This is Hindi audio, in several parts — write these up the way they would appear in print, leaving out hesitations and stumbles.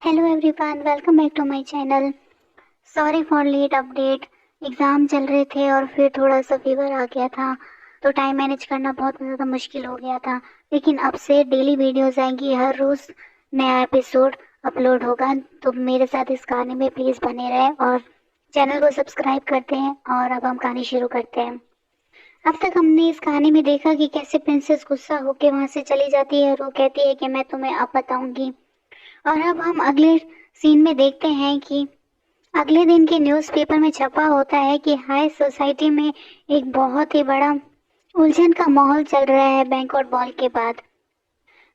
Hello everyone, welcome back to my channel. Sorry for late update. Exam चल रहे थे और फिर थोड़ा सा फीवर आ गया था, तो टाइम मैनेज करना बहुत ज़्यादा मुश्किल हो गया था। लेकिन अब से डेली वीडियोस आएंगी, हर रोज़ नया एपिसोड अपलोड होगा। तो मेरे साथ इस कहानी में प्लीज़ बने रहें और चैनल को सब्सक्राइब करते हैं। और अब हम कहानी शुरू करते हैं। अब तक हमने इस कहानी में देखा कि कैसे प्रिंसेस गुस्सा होकर वहाँ से चली जाती है और वो कहती है कि मैं तुम्हें अब बताऊंगी। और अब हम अगले सीन में देखते हैं कि अगले दिन के न्यूज़पेपर में छपा होता है कि हाई सोसाइटी में एक बहुत ही बड़ा उलझन का माहौल चल रहा है। बैंक्वेट बॉल के बाद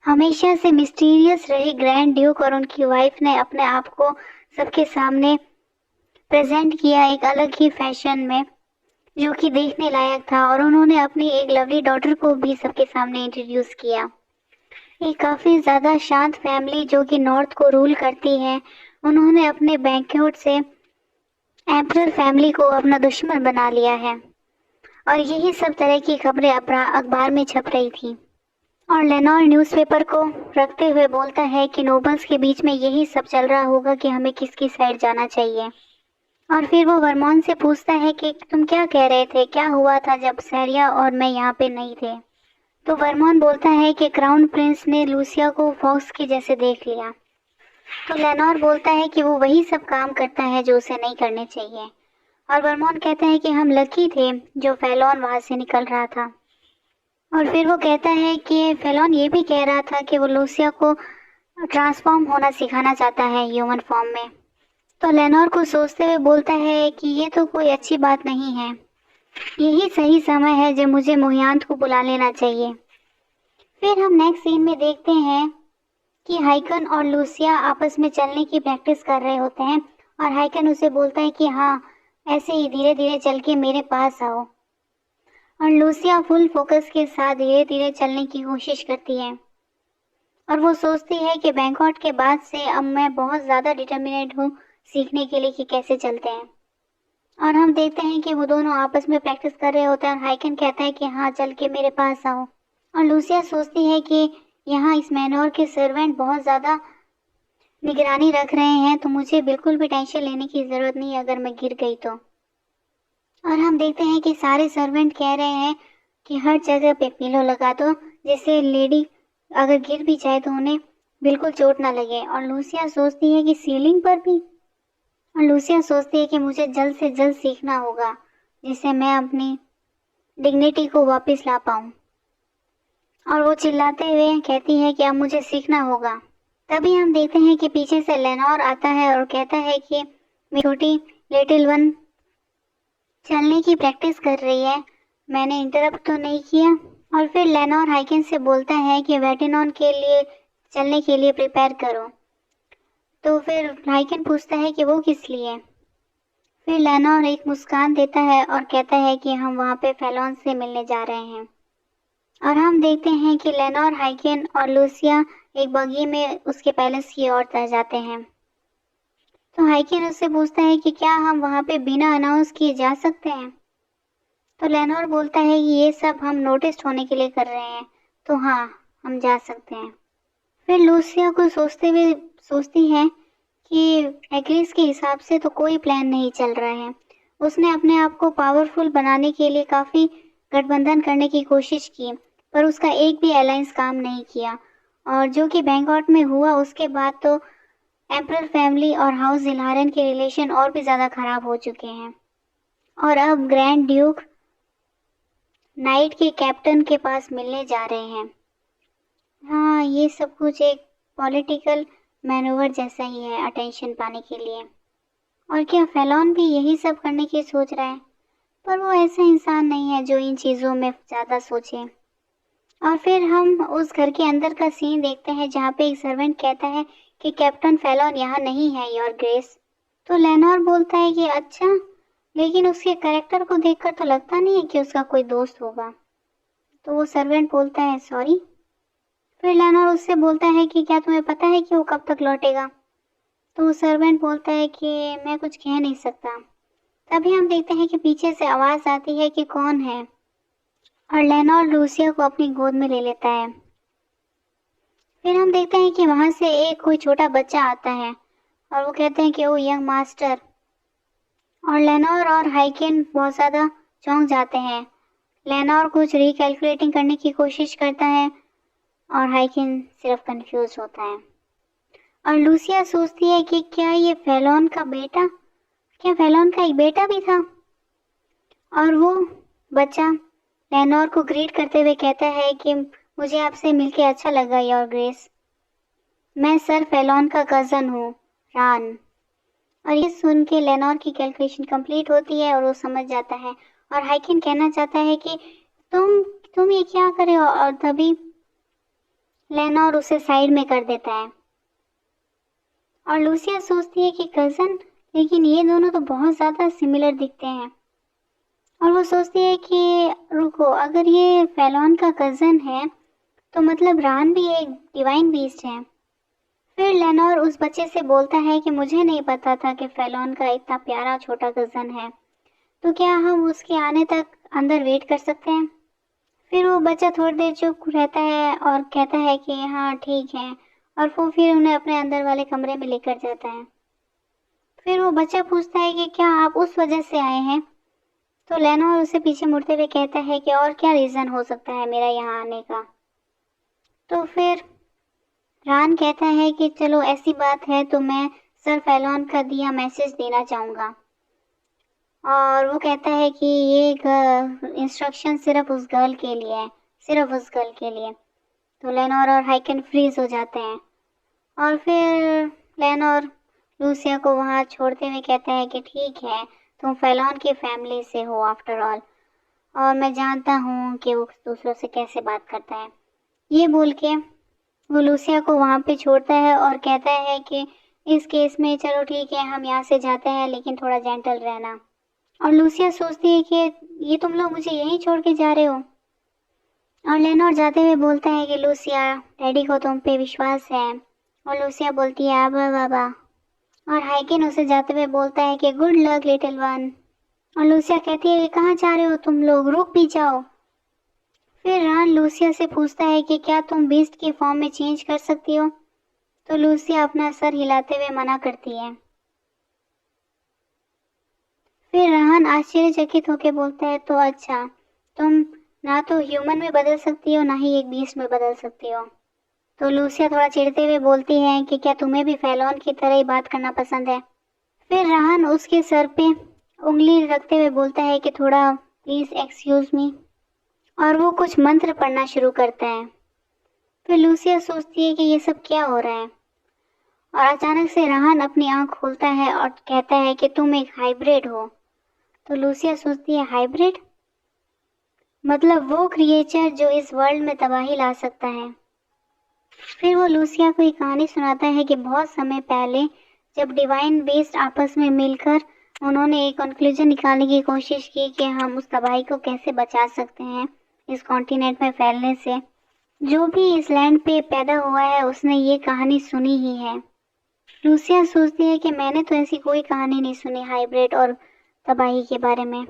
हमेशा से मिस्टीरियस रही ग्रैंड ड्यूक और उनकी वाइफ ने अपने आप को सबके सामने प्रेजेंट किया एक अलग ही फैशन में, जो कि देखने लायक था। और उन्होंने अपनी एक लवली डॉटर को भी सबके सामने इंट्रोड्यूस किया। एक काफ़ी ज़्यादा शांत फैमिली जो कि नॉर्थ को रूल करती है, उन्होंने अपने बैंक्वेट से एम्परर फैमिली को अपना दुश्मन बना लिया है। और यही सब तरह की खबरें अखबार में छप रही थी। और लेनोर न्यूज़पेपर को रखते हुए बोलता है कि नोबल्स के बीच में यही सब चल रहा होगा कि हमें किसकी साइड जाना चाहिए। और फिर वो वर्मॉन से पूछता है कि तुम क्या कह रहे थे, क्या हुआ था जब सैरिया और मैं यहाँ पे नहीं थे। तो वर्मॉन बोलता है कि क्राउन प्रिंस ने लूसिया को फॉक्स के जैसे देख लिया। तो लेनोर बोलता है कि वो वही सब काम करता है जो उसे नहीं करने चाहिए। और वर्मॉन कहता है कि हम लकी थे जो फेलोन वहां से निकल रहा था। और फिर वो कहता है कि फेलोन ये भी कह रहा था कि वो लूसिया को ट्रांसफॉर्म होना सिखाना चाहता है ह्यूमन फॉर्म में। तो लेनोर को सोचते हुए बोलता है कि ये तो कोई अच्छी बात नहीं है, यही सही समय है जब मुझे मोहियांत को बुला लेना चाहिए। फिर हम नेक्स्ट सीन में देखते हैं कि हाइकन और लूसिया आपस में चलने की प्रैक्टिस कर रहे होते हैं। और हाइकन उसे बोलता है कि हाँ, ऐसे ही धीरे धीरे चल के मेरे पास आओ। और लूसिया फुल फोकस के साथ धीरे धीरे चलने की कोशिश करती है। और वो सोचती है कि बैंकॉक के बाद से अब मैं बहुत ज़्यादा डिटर्मिनेट हूँ सीखने के लिए कि कैसे चलते हैं। और हम देखते हैं कि वो दोनों आपस में प्रैक्टिस कर रहे होते हैं और हाइकन कहता है कि हाँ, चल के मेरे पास आओ। और लूसिया सोचती है कि यहाँ इस मैनोर के सर्वेंट बहुत ज़्यादा निगरानी रख रहे हैं, तो मुझे बिल्कुल भी टेंशन लेने की ज़रूरत नहीं अगर मैं गिर गई तो। और हम देखते हैं कि सारे सर्वेंट कह रहे हैं कि हर जगह पे पिलो लगा दो, जिससे लेडी अगर गिर भी जाए तो उन्हें बिल्कुल चोट ना लगे। और लूसिया सोचती है कि सीलिंग पर भी। और लूसिया सोचती है कि मुझे जल्द से जल्द सीखना होगा जिससे मैं अपनी डिग्निटी को वापस ला पाऊँ। और वो चिल्लाते हुए कहती है कि अब मुझे सीखना होगा। तभी हम देखते हैं कि पीछे से लेनोर आता है और कहता है कि मेरी छोटी लिटिल वन चलने की प्रैक्टिस कर रही है, मैंने इंटरप्ट तो नहीं किया। और फिर लेनोर हाइकिन से बोलता है कि वेटिनॉन के लिए चलने के लिए प्रिपेयर करो। तो फिर हाइकिन पूछता है कि वो किस लिए। फिर लेनोर एक मुस्कान देता है और कहता है कि हम वहाँ पे फेलोन से मिलने जा रहे हैं। और हम देखते हैं कि लेनोर, हाइकिन और लूसिया एक बगी में उसके पैलेस की ओर जाते हैं। तो हाइकिन उससे पूछता है कि क्या हम वहाँ पे बिना अनाउंस किए जा सकते हैं। तो लेनोर बोलता है कि ये सब हम नोटिस होने के लिए कर रहे हैं, तो हाँ, हम जा सकते हैं। फिर लूसिया को सोचती है कि एग्रीज के हिसाब से तो कोई प्लान नहीं चल रहा है। उसने अपने आप को पावरफुल बनाने के लिए काफ़ी गठबंधन करने की कोशिश की, पर उसका एक भी अलायंस काम नहीं किया। और जो कि बैंकॉक में हुआ उसके बाद तो एम्परर फैमिली और हाउस जिलहारन के रिलेशन और भी ज़्यादा ख़राब हो चुके हैं। और अब ग्रैंड ड्यूक नाइट के कैप्टन के पास मिलने जा रहे हैं। हाँ, ये सब कुछ एक पॉलिटिकल मैनूवर जैसा ही है अटेंशन पाने के लिए। और क्या फेलोन भी यही सब करने की सोच रहा है, पर वो ऐसा इंसान नहीं है जो इन चीज़ों में ज़्यादा सोचे। और फिर हम उस घर के अंदर का सीन देखते हैं जहाँ पे एक सर्वेंट कहता है कि कैप्टन फेलोन यहाँ नहीं है योर ग्रेस। तो लेनोर बोलता है कि अच्छा, लेकिन उसके कैरेक्टर को देखकर तो लगता नहीं है कि उसका कोई दोस्त होगा। तो वो सर्वेंट बोलता है सॉरी। फिर लेनोर उससे बोलता है कि क्या तुम्हें पता है कि वो कब तक लौटेगा। तो वो सर्वेंट बोलता है कि मैं कुछ कह नहीं सकता। तभी हम देखते हैं कि पीछे से आवाज़ आती है कि कौन है। और लेनोर लूसिया को अपनी गोद में ले लेता है। फिर हम देखते हैं कि वहाँ से एक कोई छोटा बच्चा आता है और वो कहते हैं कि ओ यंग मास्टर। और लेनोर और हाइकिन बहुत ज़्यादा चौंक जाते हैं। लेनोर कुछ रिकैलकुलेटिंग करने की कोशिश करता है और हाइकिन सिर्फ कंफ्यूज होता है। और लूसिया सोचती है कि क्या ये फेलोन का बेटा, क्या फेलोन का एक बेटा भी था। और वो बच्चा लेनोर को ग्रीट करते हुए कहता है कि मुझे आपसे मिलके अच्छा लगा योर ग्रेस, मैं सर फेलोन का कज़न हूँ, रान। और ये सुन के लेनोर की कैलकुलेशन कंप्लीट होती है और वो समझ जाता है। और हाइकिन कहना चाहता है कि तुम ये क्या कर रहे हो, और तभी लेनोर उसे साइड में कर देता है। और लूसिया सोचती है कि कज़न, लेकिन ये दोनों तो बहुत ज़्यादा सिमिलर दिखते हैं। और वो सोचती है कि रुको, अगर ये फेलोन का कज़न है तो मतलब रान भी एक डिवाइन बीस्ट है। फिर लेनोर उस बच्चे से बोलता है कि मुझे नहीं पता था कि फेलोन का इतना प्यारा छोटा कज़न है, तो क्या हम उसके आने तक अंदर वेट कर सकते हैं। फिर वो बच्चा थोड़ी देर चुप रहता है और कहता है कि हाँ ठीक है, और वो फिर उन्हें अपने अंदर वाले कमरे में लेकर जाता है। फिर वो बच्चा पूछता है कि क्या आप उस वजह से आए हैं। तो लेनोर उसे पीछे मुड़ते हुए कहता है कि और क्या रीज़न हो सकता है मेरा यहाँ आने का। तो फिर रान कहता है कि चलो ऐसी बात है तो मैं सर फेलोन का दिया मैसेज देना चाहूँगा। और वो कहता है कि ये इंस्ट्रक्शन सिर्फ उस गर्ल के लिए है, सिर्फ उस गर्ल के लिए। तो लेनोर और हाइकिन फ्रीज हो जाते हैं। और फिर लेनोर लूसिया को वहाँ छोड़ते हुए कहता है कि ठीक है, तुम फेलोन की फैमिली से हो आफ्टर ऑल, और मैं जानता हूँ कि वो दूसरों से कैसे बात करता है। ये बोल के वो लूसिया को वहाँ पे छोड़ता है और कहता है कि इस केस में चलो ठीक है, हम यहाँ से जाते हैं, लेकिन थोड़ा जेंटल रहना। और लूसिया सोचती है कि ये तुम लोग मुझे यहीं छोड़ के जा रहे हो। और लेनोर जाते हुए बोलता है कि लूसिया, डैडी को तुम पे विश्वास है। और लूसिया बोलती है आबा बाबा। और हाइकिन उसे जाते हुए बोलता है कि गुड लक लिटिल वन। और लूसिया कहती है कि कहाँ जा रहे हो तुम लोग, रुक भी जाओ। फिर रान लूसिया से पूछता है कि क्या तुम बीस्ट की फॉर्म में चेंज कर सकती हो। तो लूसिया अपना सर हिलाते हुए मना करती है। फिर राहन आश्चर्यचकित होकर बोलता है तो अच्छा, तुम ना तो ह्यूमन में बदल सकती हो ना ही एक बीस्ट में बदल सकती हो। तो लूसिया थोड़ा चिढ़ते हुए बोलती है कि क्या तुम्हें भी फेलोन की तरह ही बात करना पसंद है। फिर राहन उसके सर पे उंगली रखते हुए बोलता है कि थोड़ा प्लीज एक्सक्यूज मी। और वो कुछ मंत्र पढ़ना शुरू करता है। फिर लूसिया सोचती है कि ये सब क्या हो रहा है। और अचानक से राहन अपनी आंख खोलता है और कहता है कि तुम एक हाइब्रिड हो। तो लूसिया सोचती है हाइब्रिड मतलब वो क्रिएचर जो इस वर्ल्ड में तबाही ला सकता है। फिर वो लूसिया को एक कहानी सुनाता है कि बहुत समय पहले जब डिवाइन बेस्ट आपस में मिलकर उन्होंने एक कंक्लूजन निकालने की कोशिश की कि हम उस तबाही को कैसे बचा सकते हैं इस कॉन्टिनेंट में फैलने से। जो भी इस लैंड पे पैदा हुआ है उसने ये कहानी सुनी ही है। लूसिया सोचती है कि मैंने तो ऐसी कोई कहानी नहीं सुनी हाइब्रिड और तबाही के बारे में।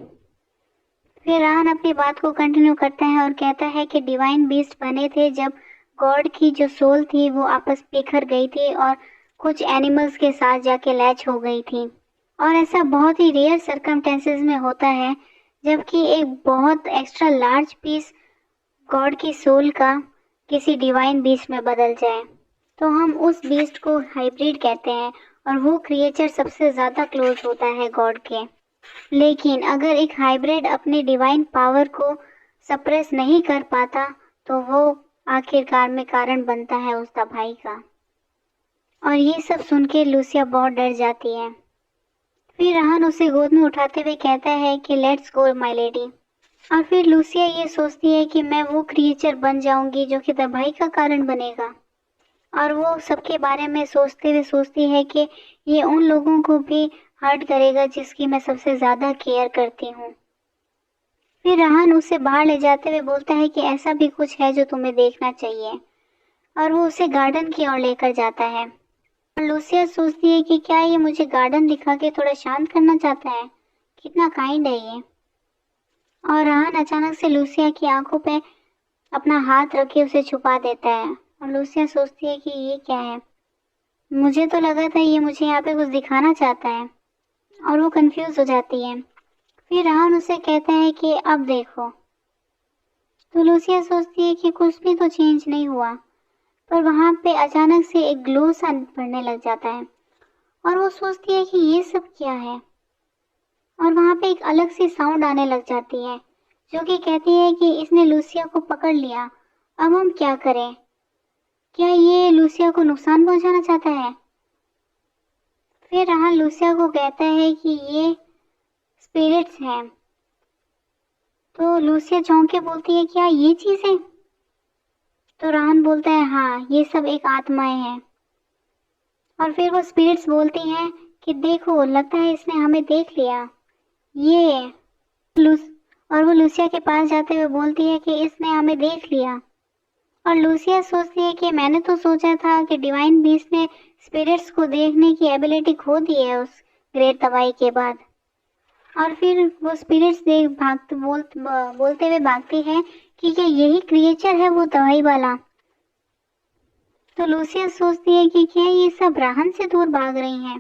फिर राहन अपनी बात को कंटिन्यू करता है और कहता है कि डिवाइन बीस्ट बने थे जब गॉड की जो सोल थी वो आपस बिखर गई थी और कुछ एनिमल्स के साथ जाके लैच हो गई थी। और ऐसा बहुत ही रेयर सर्कमस्टेंसेस में होता है जबकि एक बहुत एक्स्ट्रा लार्ज पीस गॉड की सोल का किसी डिवाइन बीस्ट में बदल जाए तो हम उस बीस्ट को हाइब्रिड कहते हैं और वो क्रिएचर सबसे ज़्यादा क्लोज होता है गॉड के। लेकिन अगर एक हाइब्रिड अपनी डिवाइन पावर को सप्रेस नहीं कर पाता तो वो आखिरकार में कारण बनता है उस तबाही का। और ये सब सुन के लूसिया बहुत डर जाती है। फिर राहन उसे गोद में उठाते हुए कहता है कि लेट्स गो माय लेडी। और फिर लूसिया ये सोचती है कि मैं वो क्रिएचर बन जाऊंगी जो कि तबाही का कारण बनेगा। और वो सबके बारे में सोचते हुए सोचती है कि ये उन लोगों को भी हर्ट करेगा जिसकी मैं सबसे ज़्यादा केयर करती हूँ। फिर राहन उसे बाहर ले जाते हुए बोलता है कि ऐसा भी कुछ है जो तुम्हें देखना चाहिए। और वो उसे गार्डन की ओर लेकर जाता है। और लूसिया सोचती है कि क्या ये मुझे गार्डन दिखा के थोड़ा शांत करना चाहता है, कितना काइंड है ये। और राहन अचानक से लूसिया की आंखों पे अपना हाथ रख के उसे छुपा देता है। और लूसिया सोचती है कि ये क्या है, मुझे तो लगा था ये मुझे यहाँ पे कुछ दिखाना चाहता है, और वो कंफ्यूज हो जाती है। फिर राहुल उसे कहता है कि अब देखो। तो लूसिया सोचती है कि कुछ भी तो चेंज नहीं हुआ, पर वहाँ पे अचानक से एक ग्लो सा बढ़ने लग जाता है, और वो सोचती है कि ये सब क्या है। और वहाँ पे एक अलग सी साउंड आने लग जाती है, जो कि कहती है कि इसने लूसिया को पकड़ लिया, अब हम क्या करें। क्या ये लूसिया को नुकसान पहुंचाना चाहता है। फिर राहुल लूसिया को कहता है कि ये स्पिरिट्स हैं। तो लूसिया चौंक के बोलती है, क्या ये चीज़ है। तो राहुल बोलता है, हाँ ये सब एक आत्माएं हैं। और फिर वो स्पिरिट्स बोलती हैं कि देखो, लगता है इसने हमें देख लिया। ये लूस और वो लूसिया के पास जाते हुए बोलती है कि इसने हमें देख लिया। और लूसिया सोचती है कि मैंने तो सोचा था कि डिवाइन बीस्ट ने स्पिरिट्स को देखने की एबिलिटी खो दी है उस ग्रेट तबाही के बाद। और फिर वो स्पिरिट्स देख बोलते हुए भागती है कि क्या यही क्रिएचर है वो तबाही वाला। तो लूसिया सोचती है कि क्या ये सब राहन से दूर भाग रही हैं।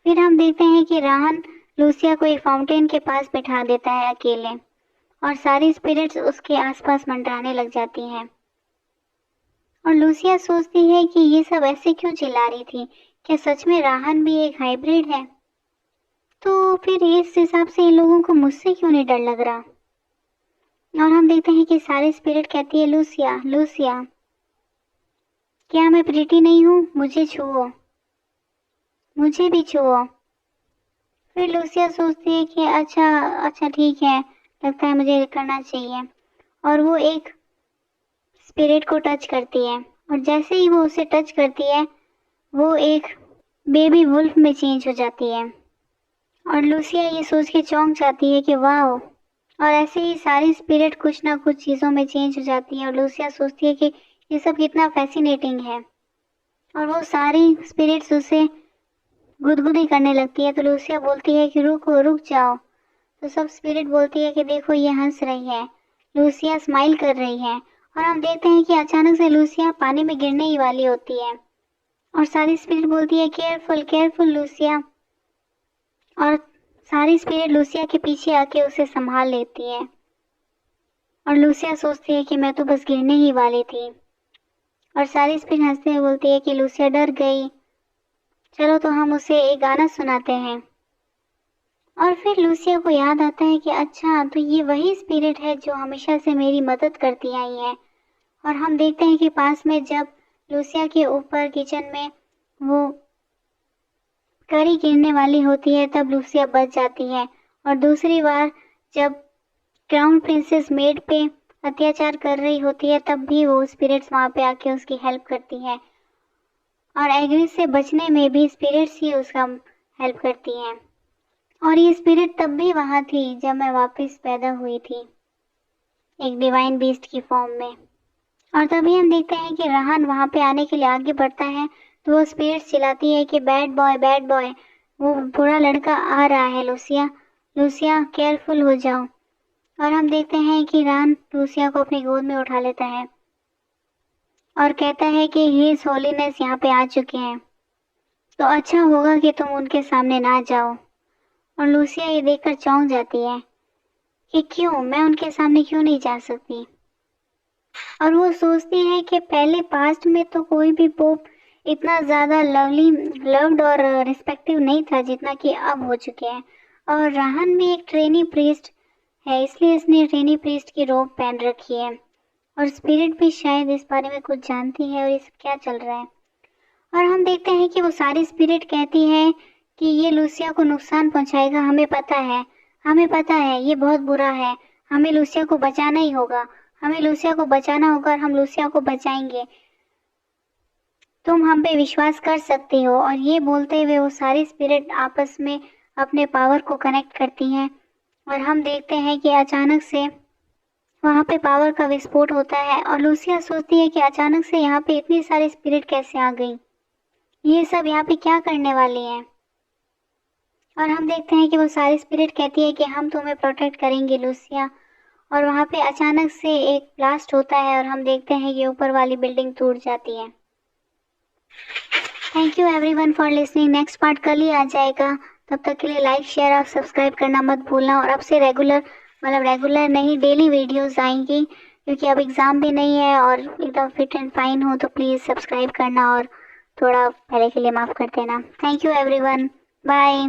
फिर हम देखते हैं कि राहन लूसिया को एक फाउंटेन के पास बिठा देता है अकेले, और सारी स्पिरिट्स उसके आसपास मंडराने लग जाती हैं। और लूसिया सोचती है कि ये सब ऐसे क्यों चिल्ला रही थी, क्या सच में राहन भी एक हाइब्रिड है। तो फिर इस हिसाब से इन लोगों को मुझसे क्यों नहीं डर लग रहा। और हम देखते हैं कि सारी स्पिरिट कहती है, लूसिया लूसिया क्या मैं प्रीटी नहीं हूँ, मुझे छुओ, मुझे भी छुओ। फिर लूसिया सोचती है कि अच्छा अच्छा ठीक है, लगता है मुझे करना चाहिए। और वो एक स्पिरिट को टच करती है, और जैसे ही वो उसे टच करती है वो एक बेबी वुल्फ में चेंज हो जाती है। और लूसिया ये सोच के चौंक जाती है कि वाह। और ऐसे ही सारी स्पिरिट कुछ ना कुछ चीज़ों में चेंज हो जाती है, और लूसिया सोचती है कि ये सब कितना फैसिनेटिंग है। और वो सारी स्पिरिट्स उसे गुदगुदी करने लगती है। तो लूसिया बोलती है कि रुको, रुक जाओ। तो सब स्पिरिट बोलती है कि देखो, ये हंस रही है, लूसिया स्माइल कर रही है। और हम देखते हैं कि अचानक से लूसिया पानी में गिरने ही वाली होती है, और सारी स्पिरिट बोलती है, केयरफुल केयरफुल लूसिया। और सारी स्पिरिट लूसिया के पीछे आके उसे संभाल लेती है। और लूसिया सोचती है कि मैं तो बस गिरने ही वाली थी। और सारी स्पिरिट हंसते हुए बोलती है कि लूसिया डर गई, चलो तो हम उसे एक गाना सुनाते हैं। और फिर लूसिया को याद आता है कि अच्छा, तो ये वही स्पिरिट है जो हमेशा से मेरी मदद करती आई है। और हम देखते हैं कि पास में जब लूसिया के ऊपर किचन में वो करी गिरने वाली होती है, तब लूसिया बच जाती है। और दूसरी बार जब क्राउन प्रिंसेस मेड पे अत्याचार कर रही होती है, तब भी वो स्पिरिट्स वहाँ पे आके उसकी हेल्प करती है। और एग्रिस से बचने में भी स्पिरिट्स ही उसका हेल्प करती हैं। और ये स्पिरिट तब भी वहाँ थी जब मैं वापस पैदा हुई थी एक डिवाइन बीस्ट की फॉर्म में। और तभी हम देखते हैं कि राहन वहाँ पे आने के लिए आगे बढ़ता है, तो वो स्पिरिट चिल्लाती है कि बैड बॉय, वो बुरा लड़का आ रहा है, लूसिया लूसिया केयरफुल हो जाओ। और हम देखते हैं कि राहन लूसिया को अपनी गोद में उठा लेता है और कहता है कि हिज होलीनेस यहाँ पे आ चुके हैं, तो अच्छा होगा कि तुम उनके सामने ना जाओ। और लूसिया ये देखकर चौंक जाती है कि क्यों, मैं उनके सामने क्यों नहीं जा सकती। और वो सोचती है कि पहले पास्ट में तो कोई भी पोप इतना ज़्यादा लव्ड और रिस्पेक्टिव नहीं था जितना कि अब हो चुके हैं। और राहन भी एक ट्रेनी प्रीस्ट है, इसलिए इसने ट्रेनी प्रीस्ट की रोब पहन रखी है। और स्पिरिट भी शायद इस बारे में कुछ जानती है और इस क्या चल रहा है। और हम देखते हैं कि वो सारी स्पिरिट कहती है कि ये लूसिया को नुकसान पहुंचाएगा, हमें पता है, हमें पता है ये बहुत बुरा है, हमें लूसिया को बचाना ही होगा, हमें लूसिया को बचाना होगा और हम लूसिया को बचाएंगे, तुम हम पे विश्वास कर सकते हो। और ये बोलते हुए वो सारी स्पिरिट आपस में अपने पावर को कनेक्ट करती हैं, और हम देखते हैं कि अचानक से वहाँ पे पावर का विस्फोट होता है। और लूसिया सोचती है कि अचानक से यहाँ पे इतनी सारी स्पिरिट कैसे आ गई, ये सब यहाँ पे क्या करने वाली हैं। और हम देखते हैं कि वो सारी स्पिरिट कहती है कि हम तुम्हें प्रोटेक्ट करेंगे लूसिया। और वहाँ पे अचानक से एक ब्लास्ट होता है, और हम देखते हैं कि ऊपर वाली बिल्डिंग टूट जाती है। Thank you everyone for listening. Next part कल ही आ जाएगा। तब तक के लिए लाइक शेयर और सब्सक्राइब करना मत भूलना। और अब से रेगुलर नहीं, डेली वीडियोस आएंगी, क्योंकि अब एग्ज़ाम भी नहीं है और एकदम फिट एंड फाइन हो। तो प्लीज़ सब्सक्राइब करना और थोड़ा पहले के लिए माफ़ कर देना। Thank you everyone, bye.